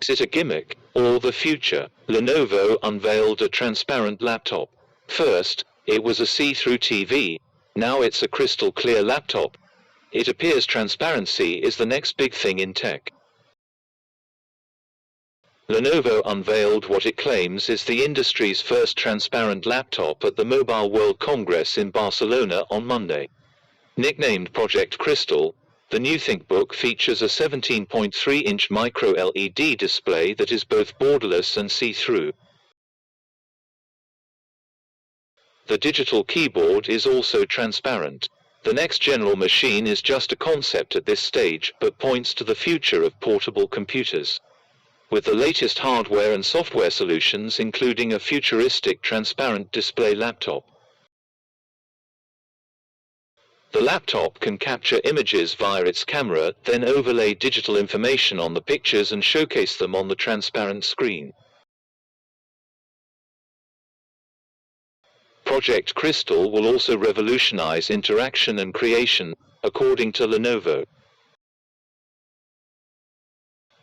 Is it a gimmick, or the future? Lenovo unveiled a transparent laptop. First, it was a see-through TV. Now it's a crystal clear laptop. It appears transparency is the next big thing in tech. Lenovo unveiled what it claims is the industry's first transparent laptop at the Mobile World Congress in Barcelona on Monday. Nicknamed Project Crystal, the new ThinkBook features a 17.3-inch micro-LED display that is both borderless and see-through. The digital keyboard is also transparent. The next general machine is just a concept at this stage, but points to the future of portable computers, with the latest hardware and software solutions including a futuristic transparent display laptop. The laptop can capture images via its camera, then overlay digital information on the pictures and showcase them on the transparent screen. Project Crystal will also revolutionize interaction and creation, according to Lenovo.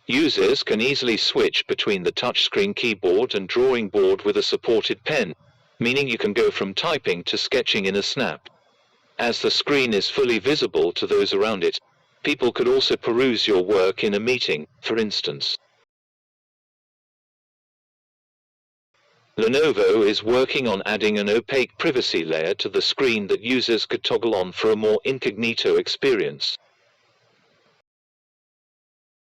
Users can easily switch between the touchscreen keyboard and drawing board with a supported pen, meaning you can go from typing to sketching in a snap. As the screen is fully visible to those around it, people could also peruse your work in a meeting, for instance. Lenovo is working on adding an opaque privacy layer to the screen that users could toggle on for a more incognito experience.